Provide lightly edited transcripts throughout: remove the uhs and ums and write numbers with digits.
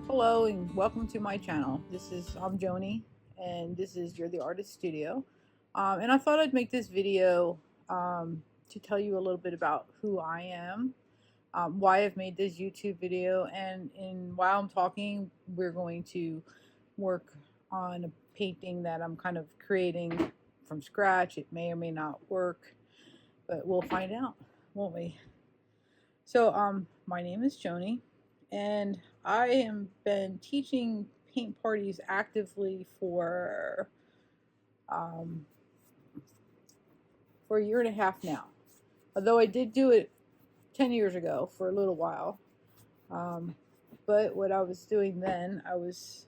Hello and welcome to my channel. I'm Joni, and this is You're the Artist Studio. And I thought I'd make this video to tell you a little bit about who I am, why I've made this YouTube video, and while I'm talking, we're going to work on a painting that I'm kind of creating from scratch. It may or may not work, but we'll find out, won't we? So, my name is Joni, and I have been teaching paint parties actively um, for a year and a half now. Although I did do it 10 years ago for a little while. But what I was doing then, I was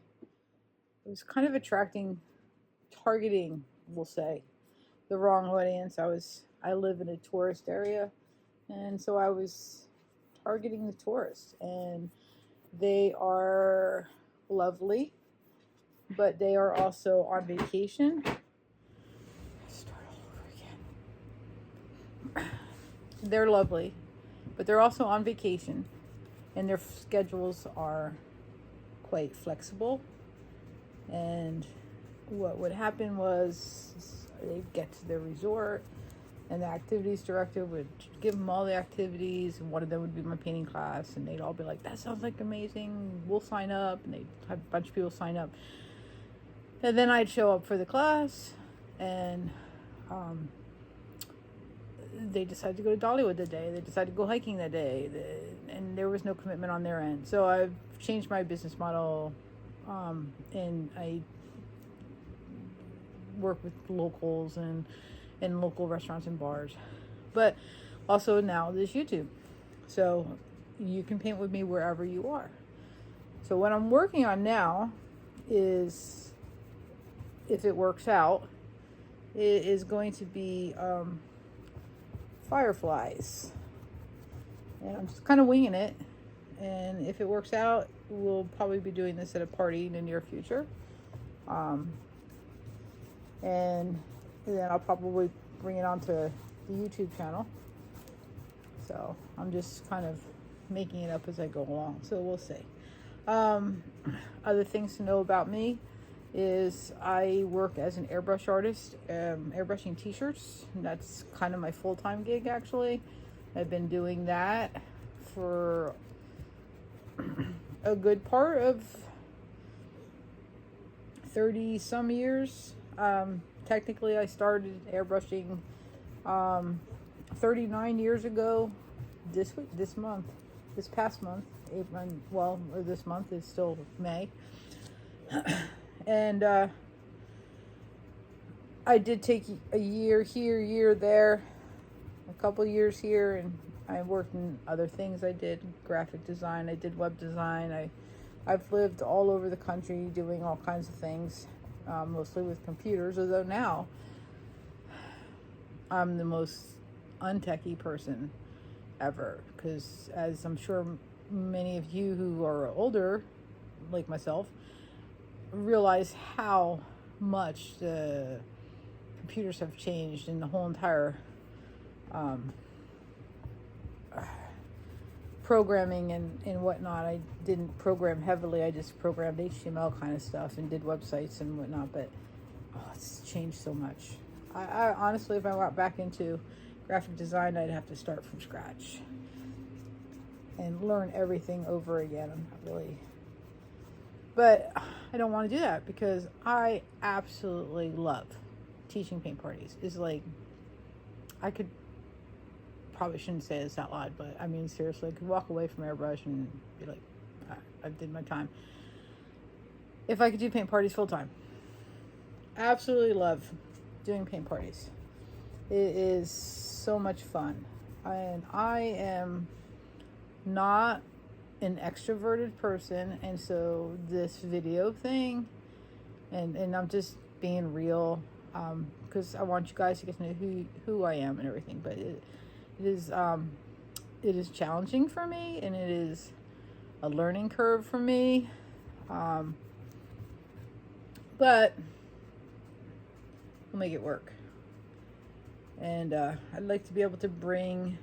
kind of targeting, we'll say, the wrong audience. I live in a tourist area, and so I was targeting the tourists, and they are lovely, but they are also on vacation. Start all over again. They're lovely, but they're also on vacation, and their schedules are quite flexible. And what would happen was they'd get to their resort, and the activities director would give them all the activities, and one of them would be my painting class, and they'd all be like, that sounds like amazing, we'll sign up. And they'd have a bunch of people sign up, and then I'd show up for the class, and they decided to go to Dollywood that day, they decided to go hiking that day, and there was no commitment on their end. So I've changed my business model, and I work with locals and in local restaurants and bars, but also now this YouTube, so you can paint with me wherever you are. So what I'm working on now is, if it works out, it is going to be Fireflies, and I'm just kind of winging it, and if it works out, we'll probably be doing this at a party in the near future, and then I'll probably bring it onto the YouTube channel. So I'm just kind of making it up as I go along. So we'll see. Other things to know about me is I work as an airbrush artist, airbrushing t-shirts. That's kind of my full-time gig, actually. I've been doing that for a good part of 30 some years. Technically, I started airbrushing 39 years ago. This past month, April, or this month is still May, and I did take a year here, year there, a couple years here, and I worked in other things. I did graphic design, I did web design. I've lived all over the country doing all kinds of things. Mostly with computers, although now I'm the most untechy person ever, because as I'm sure many of you who are older, like myself, realize how much the computers have changed in the whole entire programming and whatnot. I didn't program heavily. I just programmed HTML kind of stuff and did websites and whatnot, but it's changed so much. I honestly, if I went back into graphic design, I'd have to start from scratch and learn everything over again. I'm not really, but I don't want to do that, because I absolutely love teaching paint parties. It's like, I could, probably shouldn't say this out loud, but I mean, seriously, I could walk away from airbrush and be like, I did my time. If I could do paint parties full time, absolutely love doing paint parties. It is so much fun, and I am not an extroverted person, and so this video thing, and I'm just being real, because I want you guys to get to know who I am and everything, but it is challenging for me, and it is a learning curve for me, but we'll make it work. And I'd like to be able to bring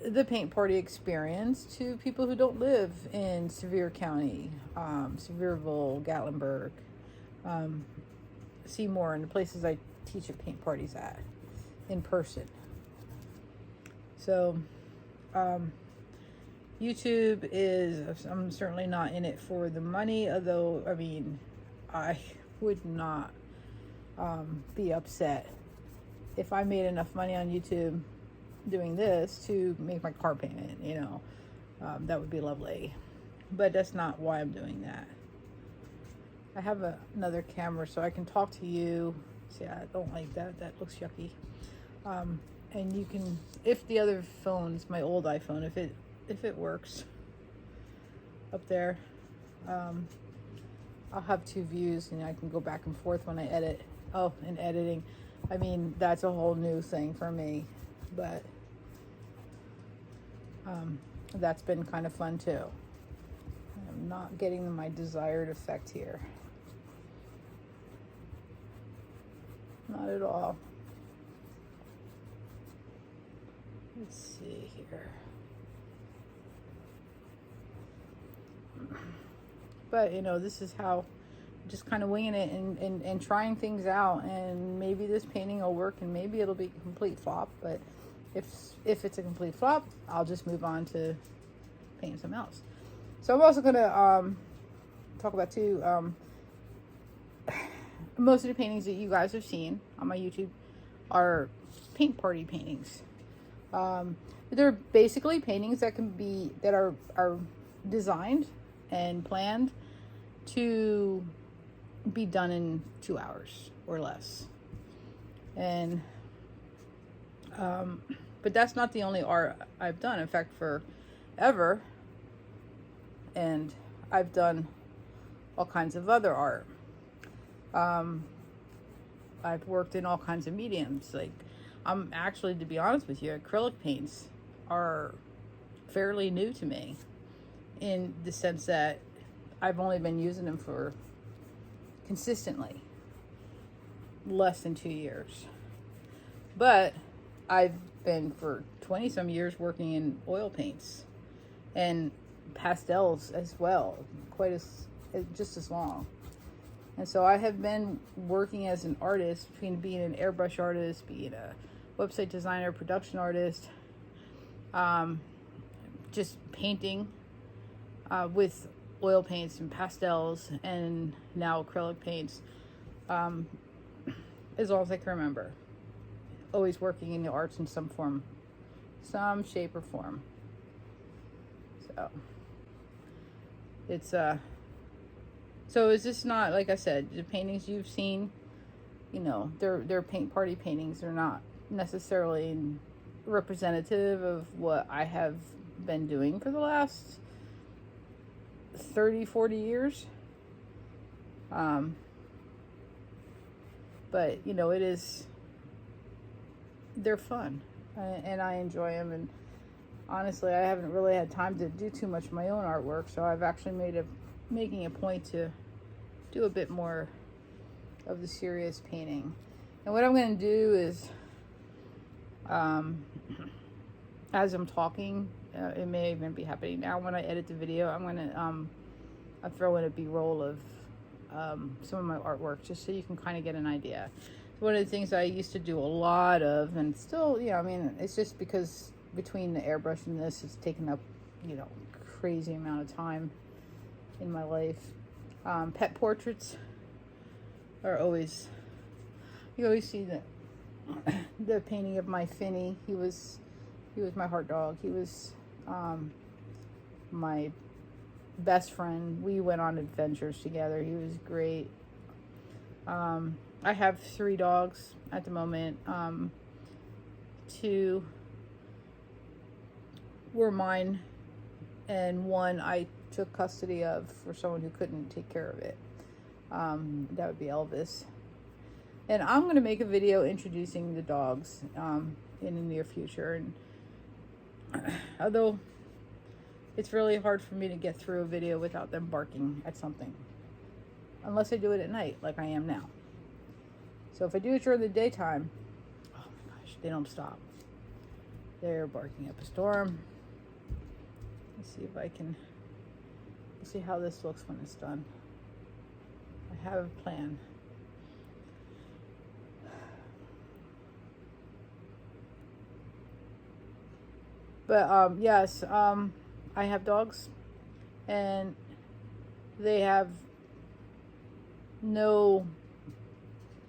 the paint party experience to people who don't live in Sevier County, Sevierville, Gatlinburg, Seymour, and the places I teach at paint parties at in person. So, YouTube is, I'm certainly not in it for the money, although, I mean, I would not be upset if I made enough money on YouTube doing this to make my car payment, you know. That would be lovely. But that's not why I'm doing that. I have another camera so I can talk to you. See, I don't like that. That looks yucky. And you can, if the other phone's my old iPhone, if it works up there, I'll have two views and I can go back and forth when I edit. Oh, and editing. I mean, that's a whole new thing for me, but that's been kind of fun too. I'm not getting my desired effect here. Not at all. Let's see here. But, you know, this is how, just kind of winging it and trying things out, and maybe this painting will work and maybe it'll be a complete flop, but if it's a complete flop, I'll just move on to painting something else. So I'm also going to talk about too, most of the paintings that you guys have seen on my YouTube are paint party paintings. They're basically paintings that are designed and planned to be done in 2 hours or less. And but that's not the only art I've done. In fact, forever, and I've done all kinds of other art. I've worked in all kinds of mediums. Like, I'm actually, to be honest with you, acrylic paints are fairly new to me, in the sense that I've only been using them for consistently less than 2 years. But I've been for 20 some years working in oil paints and pastels as well, just as long. And so I have been working as an artist, between being an airbrush artist, being a website designer, production artist, just painting with oil paints and pastels, and now acrylic paints, as long as I can remember. Always working in the arts in some form, some shape or form. So it's so is this not, like I said, the paintings you've seen, you know, they're paint party paintings. They're not necessarily representative of what I have been doing for the last 30-40 years. But, you know, they're fun, and I enjoy them. And honestly, I haven't really had time to do too much of my own artwork, so I've actually making a point to do a bit more of the serious painting. And what I'm going to do is, as I'm talking, it may even be happening now when I edit the video, I'm going to I'll throw in a B-roll of some of my artwork, just so you can kind of get an idea. One of the things I used to do a lot of, and still, I mean, it's just because between the airbrush and this, it's taken up, crazy amount of time in my life. Pet portraits are always, you always see the painting of my Finny. He was my heart dog. He was my best friend. We went on adventures together. He was great. I have 3 dogs at the moment. 2 were mine, and 1 I took custody of for someone who couldn't take care of it. That would be Elvis. And I'm going to make a video introducing the dogs in the near future. And although it's really hard for me to get through a video without them barking at something, unless I do it at night like I am now. So if I do it during the daytime, oh my gosh, they don't stop. They're barking up a storm. Let's see if I can see how this looks when it's done. I have a plan. But yes, I have dogs, and they have no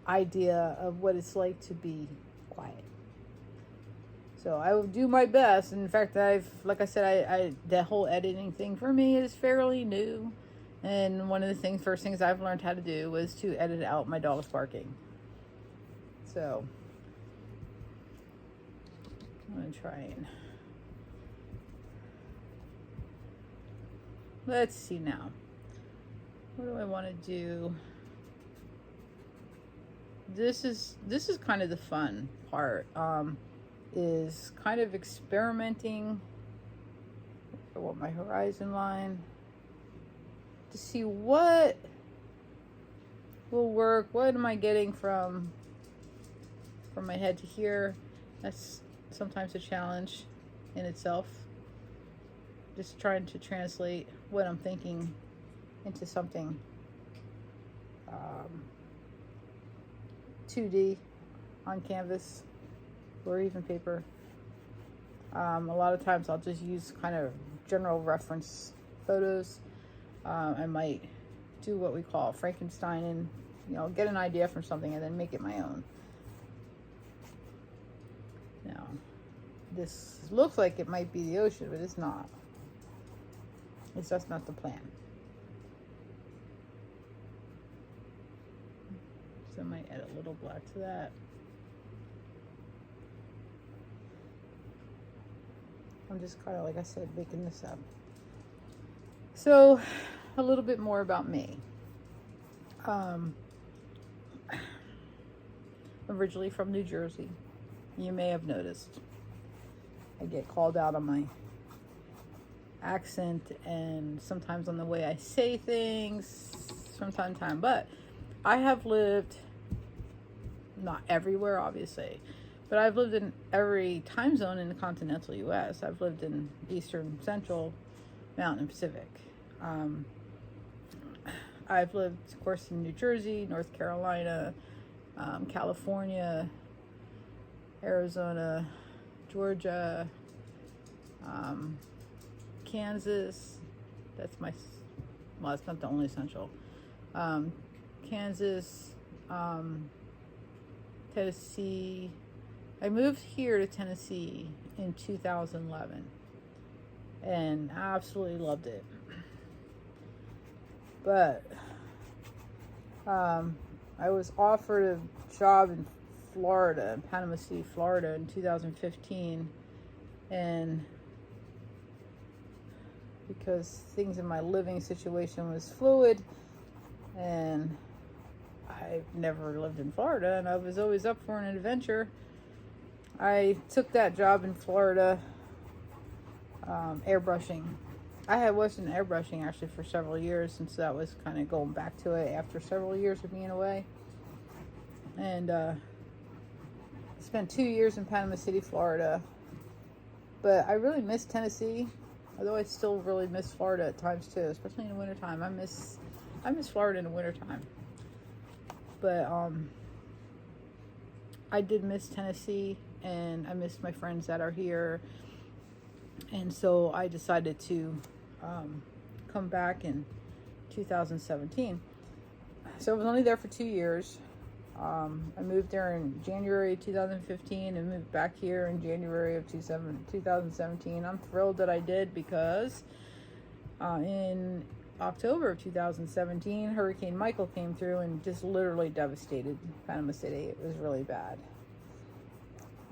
idea of what it's like to be quiet. So I will do my best. In fact, like I said, I the whole editing thing for me is fairly new. And one of the first things I've learned how to do was to edit out my dog's barking. So I'm gonna try and let's see now. What do I want to do? This is kind of the fun part. Is kind of experimenting. I want my horizon line to see what will work. What am I getting from my head to here? That's sometimes a challenge in itself. Just trying to translate what I'm thinking into something 2D on canvas or even paper. A lot of times I'll just use kind of general reference photos. I might do what we call Frankenstein and, get an idea from something and then make it my own. Now, this looks like it might be the ocean, but it's not. It's just not the plan. So I might add a little black to that. I'm just kind of, like I said, making this up. So, a little bit more about me. Originally from New Jersey. You may have noticed. I get called out on my accent and sometimes on the way I say things from time to time. But I have lived, not everywhere, obviously, but I've lived in every time zone in the continental U.S. I've lived in Eastern, Central, Mountain, and Pacific. I've lived, of course, in New Jersey, North Carolina, California, Arizona, Georgia, Kansas. That's it's not the only Central. Kansas, Tennessee. I moved here to Tennessee in 2011 and absolutely loved it. But I was offered a job in Florida, in Panama City, Florida in 2015, and because things in my living situation was fluid and I've never lived in Florida and I was always up for an adventure, I took that job in Florida, airbrushing. I wasn't airbrushing actually for several years, since that was kind of going back to it after several years of being away. And spent 2 years in Panama City, Florida. But I really miss Tennessee, although I still really miss Florida at times too, especially in the wintertime. I miss Florida in the wintertime. But I did miss Tennessee, and I miss my friends that are here. And so I decided to come back in 2017. So I was only there for 2 years. I moved there in January 2015 and moved back here in January of 2017. I'm thrilled that I did, because in October of 2017, Hurricane Michael came through and just literally devastated Panama City. It was really bad.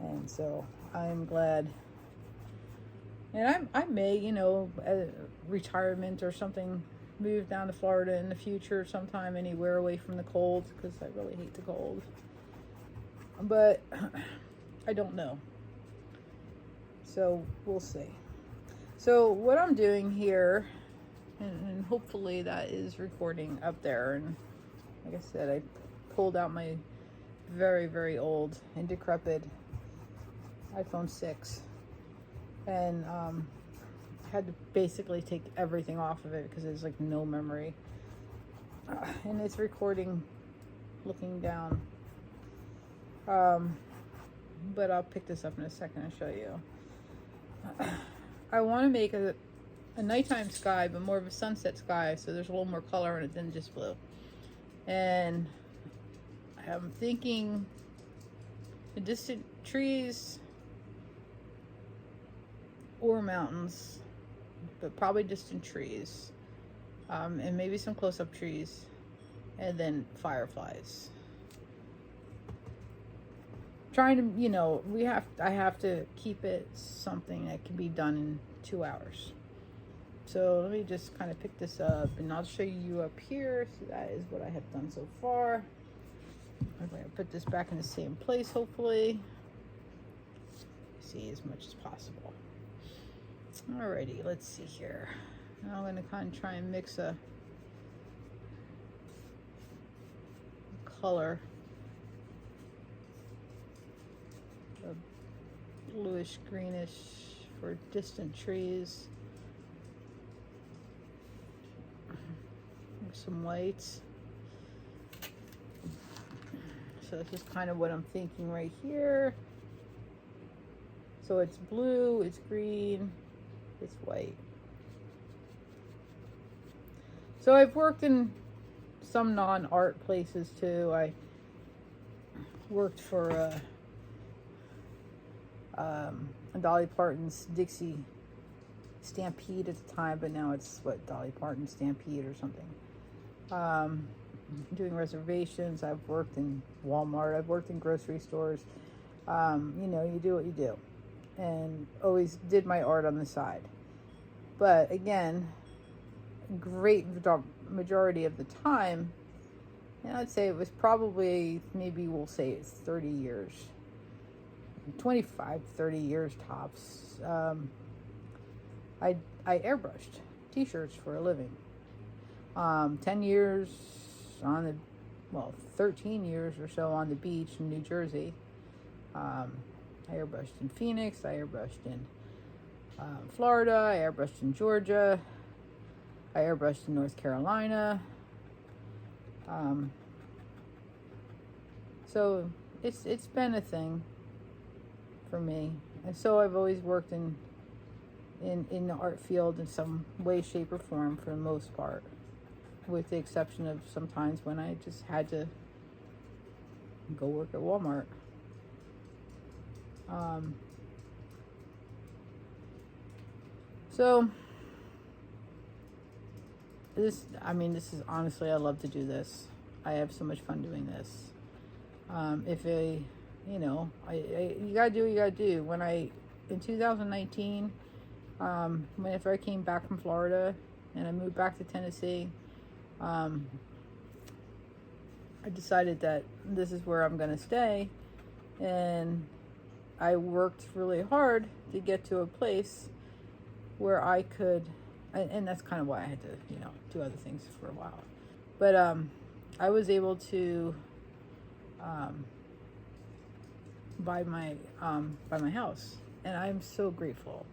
And so I'm glad. And I may, retirement or something, move down to Florida in the future sometime, anywhere away from the cold, because I really hate the cold. But I don't know. So we'll see. So what I'm doing here, and hopefully that is recording up there. And like I said, I pulled out my very, very old and decrepit iPhone 6 and I had to basically take everything off of it because there's like no memory. And it's recording looking down. But I'll pick this up in a second and show you. I want to make a nighttime sky, but more of a sunset sky, so there's a little more color in it than just blue. And I'm thinking the distant trees or mountains, but probably distant trees, and maybe some close-up trees, and then fireflies. Trying to, you know, I have to keep it something that can be done in 2 hours. So let me just kind of pick this up, and I'll show you up here. So that is what I have done so far. I'm going to put this back in the same place, hopefully. See as much as possible. Alrighty, let's see here. Now I'm going to kind of try and mix a color. A bluish greenish for distant trees. Some whites. So this is kind of what I'm thinking right here. So it's blue, it's green, it's white. So I've worked in some non-art places too. I worked for Dolly Parton's Dixie Stampede at the time, but now it's what, Dolly Parton Stampede or something. Doing reservations. I've worked in Walmart. I've worked in grocery stores. You know, you do what you do, and always did my art on the side. But again, great majority of the time, and I'd say it was probably, maybe we'll say it's 30 years, 25, 30 years tops. I airbrushed t-shirts for a living. 10 years on the, well, 13 years or so on the beach in New Jersey. I airbrushed in Phoenix. I airbrushed in Florida. I airbrushed in Georgia. I airbrushed in North Carolina. So it's been a thing for me, and so I've always worked in the art field in some way, shape, or form for the most part, with the exception of sometimes when I just had to go work at Walmart. So this is honestly, I love to do this. I have so much fun doing this. You gotta do what you gotta do. In 2019, whenever I came back from Florida and I moved back to Tennessee, I decided that this is where I'm going to stay, and I worked really hard to get to a place where I could, and that's kind of why I had to, do other things for a while, but I was able to buy my house, and I'm so grateful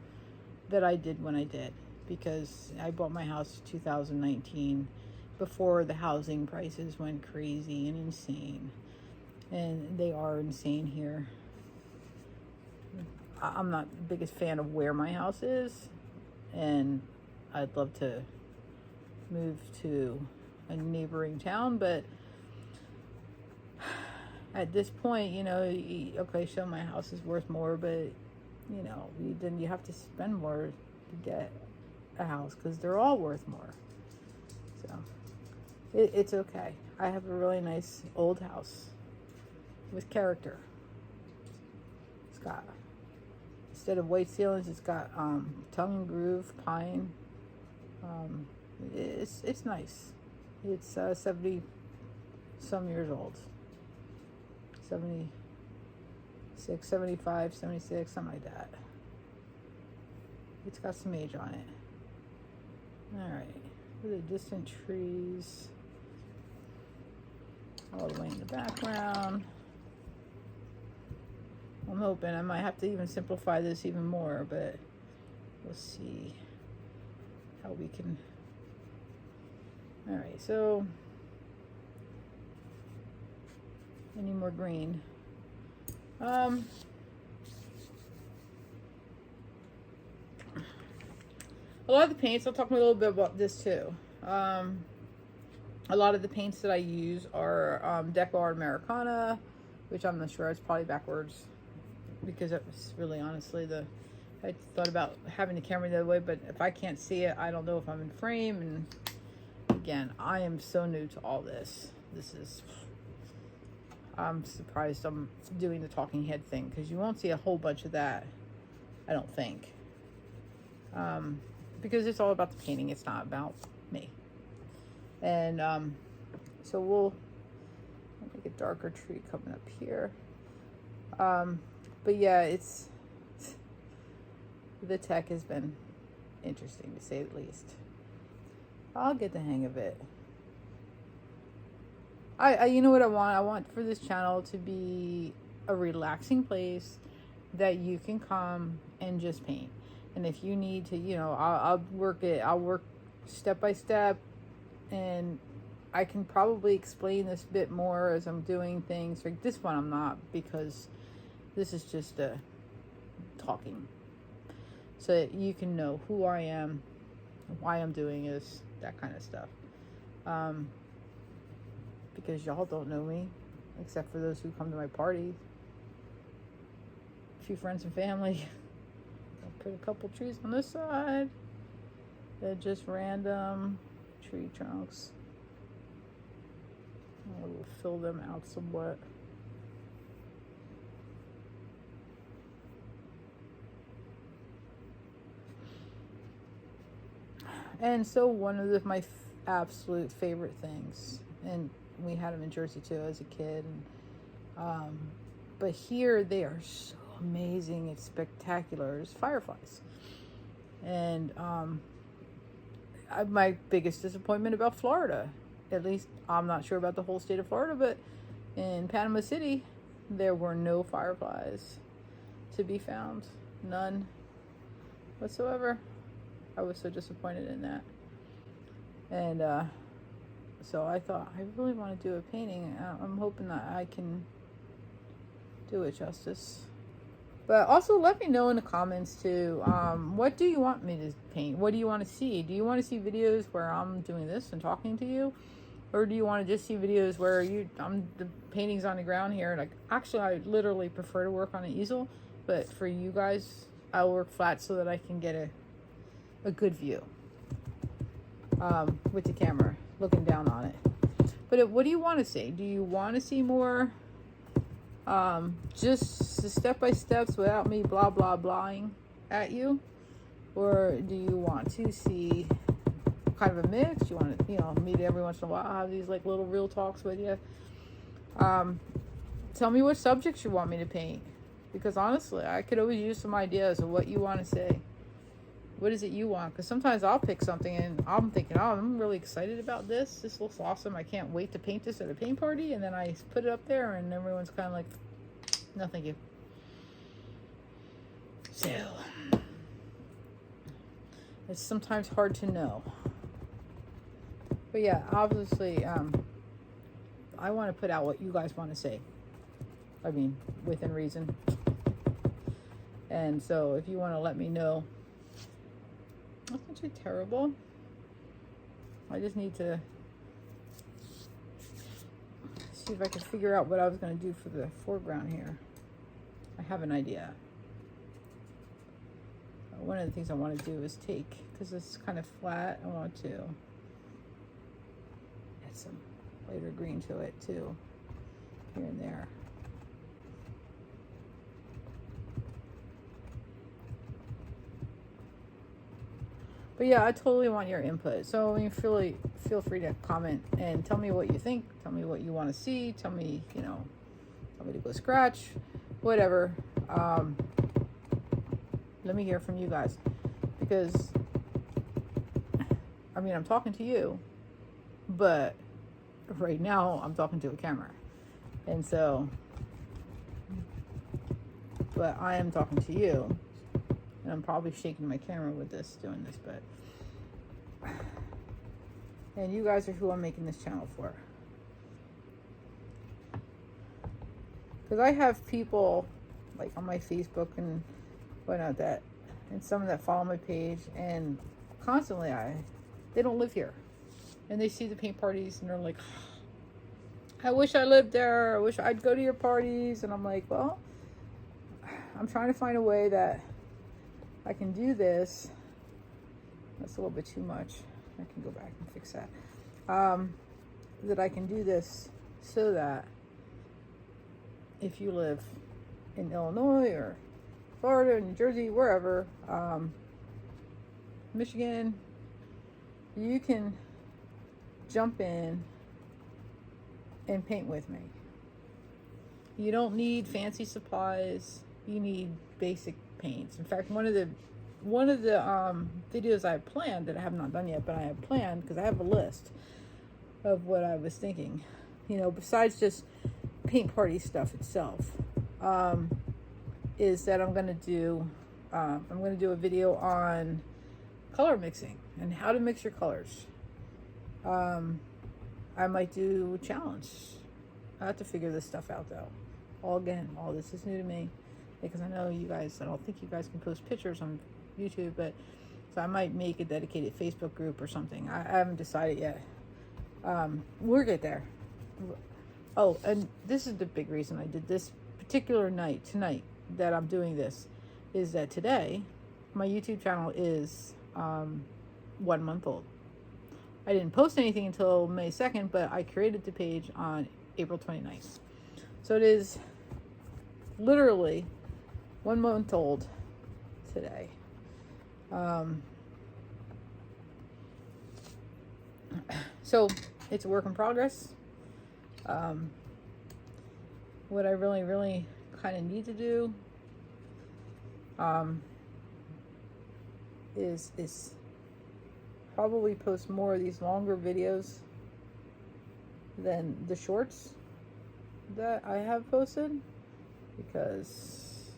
that I did when I did, because I bought my house in 2019 before the housing prices went crazy and insane, and they are insane here. I'm not the biggest fan of where my house is, and I'd love to move to a neighboring town, but at this point, okay, so my house is worth more, but then you have to spend more to get a house, because they're all worth more. So it's okay. I have a really nice old house with character. It's got, instead of white ceilings, it's got tongue and groove pine. It's nice. It's 70 some years old. 76, 75, 76, something like that. It's got some age on it. Alright, the distant trees all the way in the background. I'm hoping I might have to even simplify this even more, but we'll see how we can. All right, so any more green? A lot of the paints, I'll talk a little bit about this too. A lot of the paints that I use are Deco Art Americana, which I'm not sure, it's probably backwards, because it was really honestly I thought about having the camera the other way, but if I can't see it, I don't know if I'm in frame. And again, I am so new to all this. I'm surprised I'm doing the talking head thing, because you won't see a whole bunch of that, I don't think. Because it's all about the painting, it's not about me. And so we'll make a darker tree coming up here. But yeah, the tech has been interesting, to say the least. I'll get the hang of it. You know what I want? I want for this channel to be a relaxing place that you can come and just paint. And if you need to, you know, I'll work step by step, and I can probably explain this a bit more as I'm doing things. Like this one I'm not, because this is just a talking. So that you can know who I am, why I'm doing this, that kind of stuff. Because y'all don't know me, except for those who come to my parties. A few friends and family. I'll put a couple trees on this side. They're just random tree trunks. I will fill them out somewhat. And so one of my absolute favorite things, and we had them in Jersey too as a kid, and but here they are so amazing, it's spectacular, is fireflies. And my biggest disappointment about Florida, at least I'm not sure about the whole state of Florida, but in Panama City there were no fireflies to be found, none whatsoever. I was so disappointed in that. And so I thought, I really want to do a painting. I'm hoping that I can do it justice. But also let me know in the comments too, what do you want me to paint? What do you want to see? Do you want to see videos where I'm doing this and talking to you? Or do you want to just see videos where the painting's on the ground here? Like, actually, I literally prefer to work on an easel, but for you guys, I'll work flat so that I can get a good view with the camera looking down on it. But what do you want to see? Do you want to see more just the step-by-steps without me blah blah blahing at you? Or do you want to see kind of a mix? You want to, you know, meet every once in a while, have these like little real talks with you? Tell me what subjects you want me to paint, because honestly I could always use some ideas of what you want to say. What is it you want? Because sometimes I'll pick something and I'm thinking, oh, I'm really excited about this. This looks awesome. I can't wait to paint this at a paint party. And then I put it up there and everyone's kind of like, no, thank you. So, it's sometimes hard to know. But yeah, obviously, I want to put out what you guys want to say. I mean, within reason. And so if you want to let me know, that's not too terrible. I just need to see if I can figure out what I was going to do for the foreground here. I have an idea. One of the things I want to do is take, because it's kind of flat, I want to add some lighter green to it too, here and there. But yeah, I totally want your input. So I mean, feel free to comment and tell me what you think. Tell me what you want to see. Tell me, you know, tell me to go scratch, whatever. Let me hear from you guys, because I mean, I'm talking to you, but right now I'm talking to a camera, and so, but I am talking to you, And I'm probably shaking my camera with this, doing this, but... And you guys are who I'm making this channel for. Because I have people, like, on my Facebook and whatnot, that... And some that follow my page, and constantly they don't live here. And they see the paint parties, and they're like, I wish I lived there. I wish I'd go to your parties. And I'm like, well, I'm trying to find a way that I can do this. That's a little bit too much. I can go back and fix that. That I can do this so that if you live in Illinois or Florida, New Jersey, wherever, Michigan, you can jump in and paint with me. You don't need fancy supplies. You need basic paints. In fact, one of the videos I have planned, that I have not done yet, but I have planned, because I have a list of what I was thinking, you know, besides just paint party stuff itself, is that I'm going to do a video on color mixing and how to mix your colors. I might do a challenge. I have to figure this stuff out, though. All this is new to me, because I know you guys, I don't think you guys can post pictures on YouTube, but so I might make a dedicated Facebook group or something. I haven't decided yet. We'll get there. Oh, and this is the big reason I did this particular night, tonight, that I'm doing this, is that today my YouTube channel is 1 month old. I didn't post anything until May 2nd, but I created the page on April 29th. So it is literally 1 month old today. So it's a work in progress. What I really kind of need to do is probably post more of these longer videos than the shorts that I have posted, because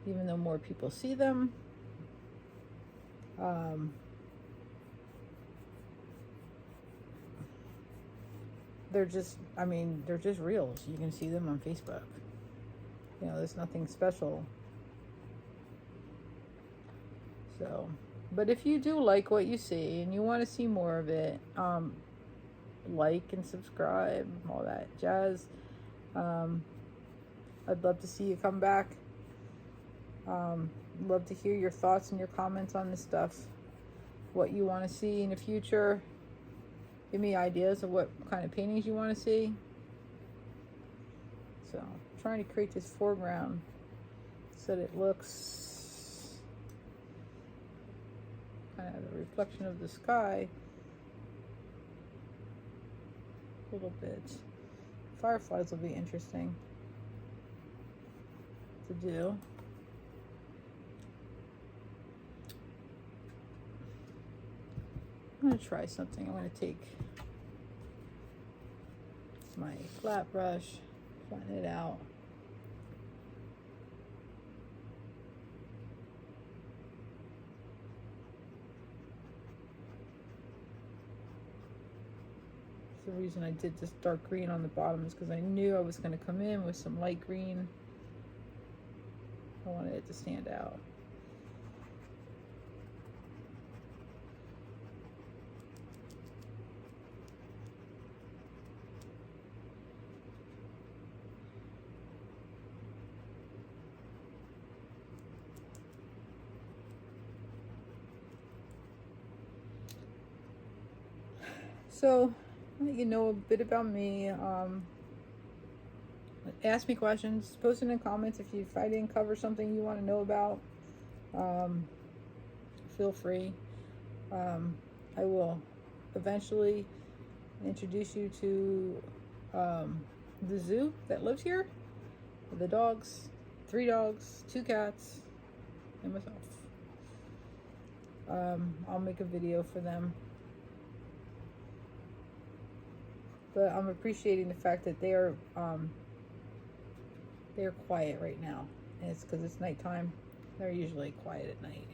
even though more people see them, they're just reels. You can see them on Facebook. You know, there's nothing special. So, but if you do like what you see and you want to see more of it, like and subscribe, all that jazz. I'd love to see you come back. Love to hear your thoughts and your comments on this stuff. What you want to see in the future. Give me ideas of what kind of paintings you want to see. So, I'm trying to create this foreground so that it looks kind of the reflection of the sky a little bit. Fireflies will be interesting to do. I'm going to try something. I'm going to take my flat brush, flatten it out. The reason I did this dark green on the bottom is because I knew I was going to come in with some light green. I wanted it to stand out. So, you know a bit about me. Ask me questions, post in the comments if I didn't cover something you want to know about. Feel free. I will eventually introduce you to the zoo that lives here. The dogs, 3 dogs, 2 cats, and myself. I'll make a video for them. But I'm appreciating the fact that they're quiet right now, and it's because it's nighttime. They're usually quiet at night.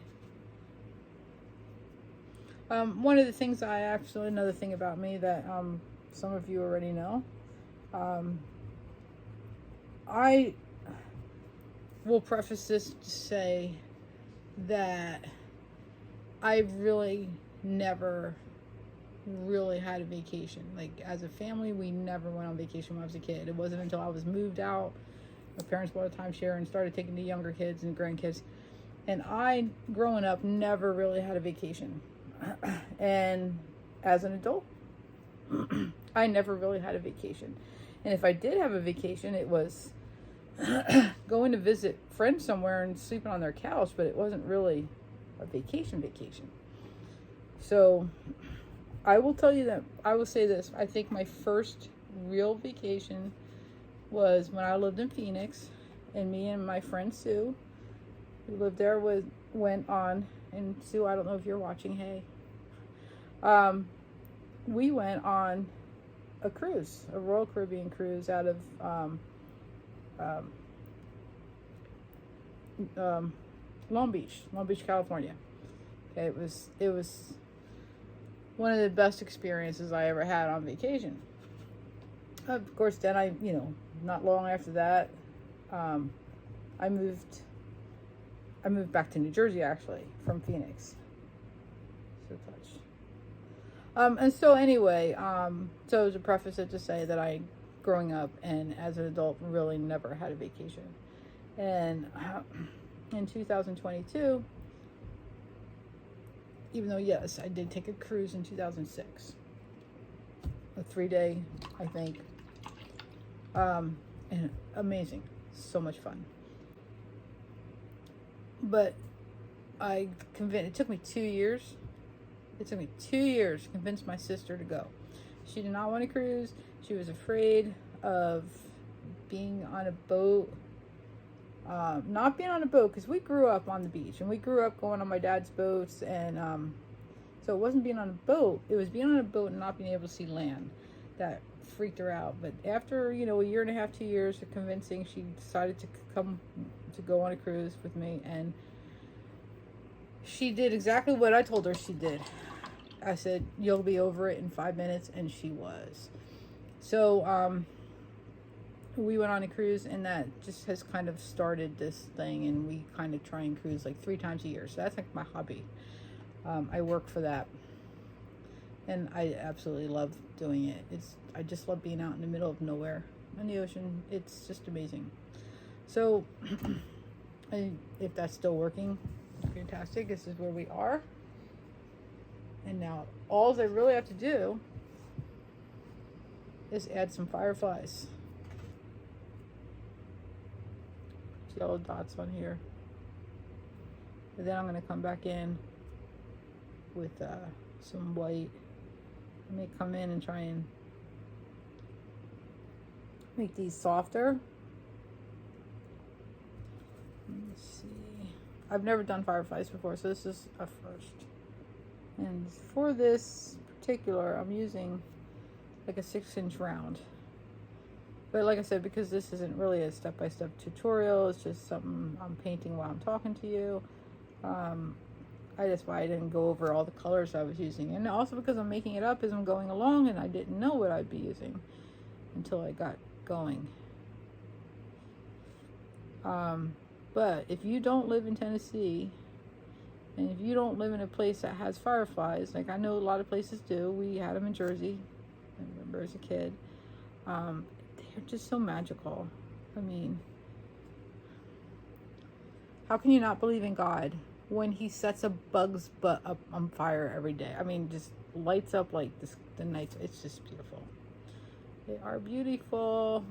One of the things another thing about me that some of you already know, I will preface this to say that I really never really had a vacation. Like, as a family, we never went on vacation when I was a kid. It wasn't until I was moved out, my parents bought a timeshare and started taking the younger kids and grandkids. And I, growing up, never really had a vacation. And as an adult, I never really had a vacation. And if I did have a vacation, it was going to visit friends somewhere and sleeping on their couch, but it wasn't really a vacation. So I will tell you that, I will say this, I think my first real vacation was when I lived in Phoenix, and me and my friend Sue, who lived there, went on, and Sue, I don't know if you're watching, hey, we went on a cruise, a Royal Caribbean cruise out of Long Beach, California. Okay, it was one of the best experiences I ever had on vacation. Of course, then not long after that, I moved back to New Jersey, actually, from Phoenix. So touch. And so anyway, so to preface it, to say that I, growing up and as an adult, really never had a vacation. And in 2022, even though, yes, I did take a cruise in 2006, a 3-day, I think, and amazing, so much fun. But it took me 2 years. It took me 2 years to convince my sister to go. She did not want to cruise. She was afraid of being on a boat. Not being on a boat, because we grew up on the beach, and we grew up going on my dad's boats, and so it wasn't being on a boat. It was being on a boat and not being able to see land that freaked her out. But after, a year and a half, 2 years of convincing, she decided to go on a cruise with me, and she did exactly what I told her she did. I said, you'll be over it in 5 minutes, and she was. So we went on a cruise, and that just has kind of started this thing, and we kind of try and cruise like 3 times a year. So that's like my hobby. I work for that, and I absolutely love doing it. I just love being out in the middle of nowhere in the ocean. It's just amazing. So if that's still working, fantastic. This is where we are. And now all I really have to do is add some fireflies. Yellow dots on here. And then I'm going to come back in with some white. I may come in and try and make these softer. Let's see. I've never done fireflies before, so this is a first. And for this particular, I'm using like a 6-inch round. But like I said, because this isn't really a step-by-step tutorial, it's just something I'm painting while I'm talking to you. That's why I didn't go over all the colors I was using. And also because I'm making it up as I'm going along, and I didn't know what I'd be using until I got going. But if you don't live in Tennessee, and if you don't live in a place that has fireflies, like I know a lot of places do, we had them in Jersey, I remember as a kid, they're just so magical. I mean, how can you not believe in God when he sets a bug's butt up on fire every day? I mean, just lights up like this, the nights. It's just beautiful. They are beautiful.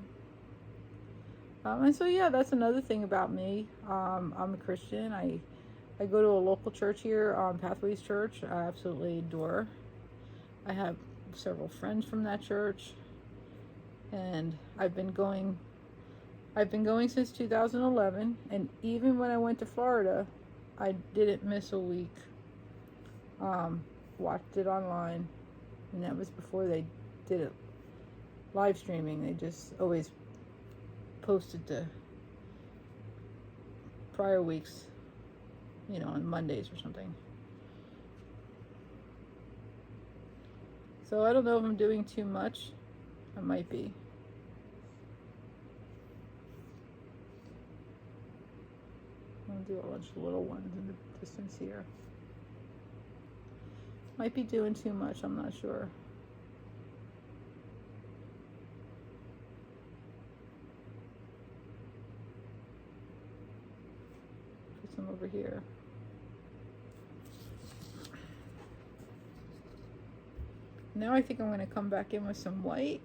And so, yeah, that's another thing about me. I'm a Christian. I go to a local church here, Pathways Church. I absolutely adore. I have several friends from that church, and I've been going since 2011. And even when I went to Florida, I didn't miss a week. Watched it online, and that was before they did it live streaming. They just always posted the prior week's you know, on Mondays or something. So I don't know if I'm doing too much. I might be. I'll do a bunch of little ones in the distance here. Might be doing too much, I'm not sure. Put some over here. Now I think I'm going to come back in with some white.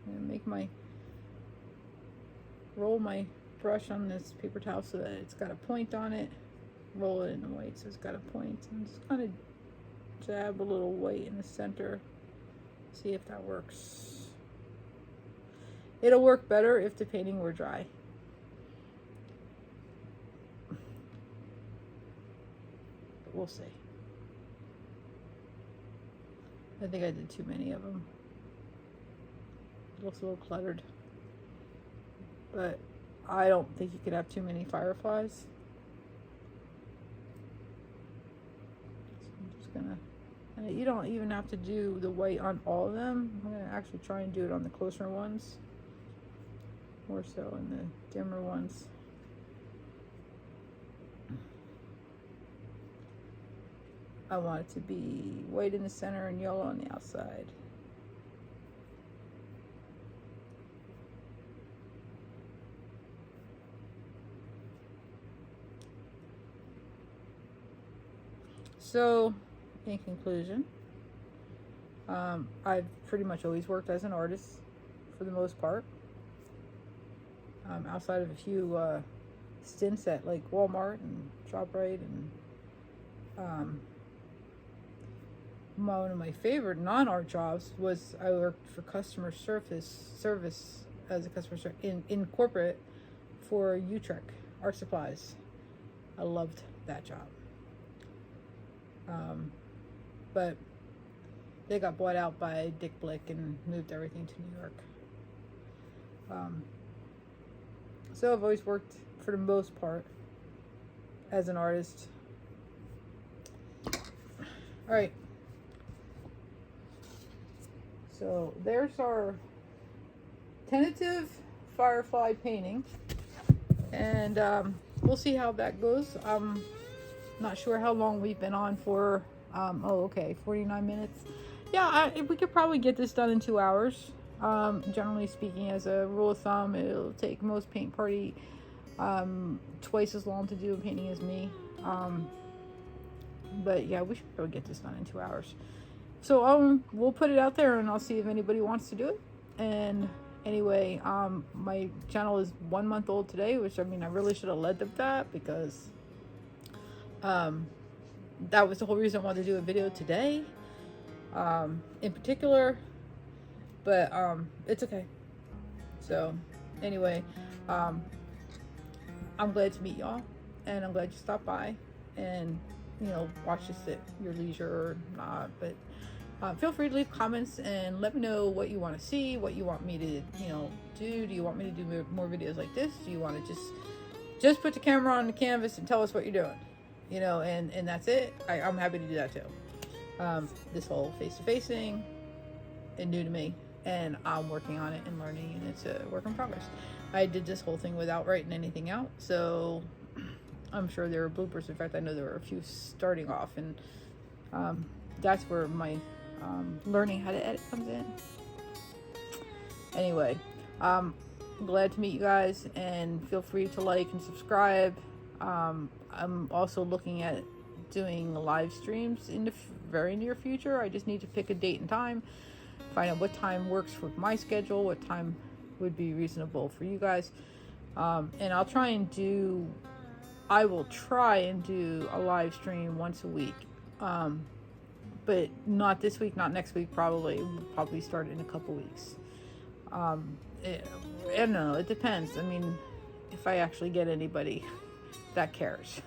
I'm going to make my, roll my brush on this paper towel so that it's got a point on it. Roll it in the white so it's got a point. And just kind of jab a little white in the center. See if that works. It'll work better if the painting were dry. But we'll see. I think I did too many of them. It looks a little cluttered. But I don't think you could have too many fireflies. So I'm just gonna, and you don't even have to do the white on all of them. I'm gonna actually try and do it on the closer ones. More so in the dimmer ones. I want it to be white in the center and yellow on the outside. So, in conclusion, I've pretty much always worked as an artist for the most part. Outside of a few stints at like Walmart and ShopRite and one of my favorite non-art jobs was I worked for customer service as a customer service in corporate for Utrecht Art Supplies. I loved that job. But they got bought out by Dick Blick and moved everything to New York. So I've always worked for the most part as an artist. All right. So there's our tentative Firefly painting, and we'll see how that goes. I'm not sure how long we've been on for. Oh, okay, 49 minutes. Yeah, we could probably get this done in 2 hours. Generally speaking, as a rule of thumb, it'll take most paint party twice as long to do a painting as me. But yeah, we should probably get this done in 2 hours. So we'll put it out there and I'll see if anybody wants to do it. And anyway, my channel is 1 month old today, which I mean, I really should have led with that because that was the whole reason I wanted to do a video today, in particular, but it's okay. So anyway, I'm glad to meet y'all, and I'm glad you stopped by and, you know, watch this at your leisure or not. But feel free to leave comments and let me know what you want to see, what you want me to, you know, do. Do you want me to do more videos like this? Do you want to just put the camera on the canvas and tell us what you're doing? You know, and that's it. I'm happy to do that too. This whole face-to-face thing is new to me, and I'm working on it and learning, and it's a work in progress. I did this whole thing without writing anything out, so I'm sure there were bloopers. In fact, I know there were a few starting off, and that's where my learning how to edit comes in. Anyway, I'm glad to meet you guys, and feel free to like and subscribe. I'm also looking at doing live streams in the very near future. I just need to pick a date and time, find out what time works for my schedule, what time would be reasonable for you guys. And I will try and do a live stream once a week. But not this week, not next week, probably. We'll probably start in a couple weeks. I don't know, it depends. I mean, if I actually get anybody that cares.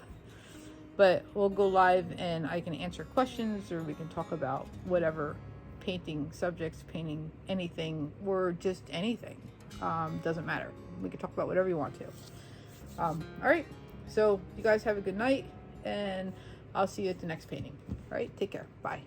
But we'll go live and I can answer questions, or we can talk about whatever painting subjects, painting anything, or just anything. Doesn't matter. We can talk about whatever you want to. All right. So you guys have a good night, and I'll see you at the next painting. All right, take care. Bye.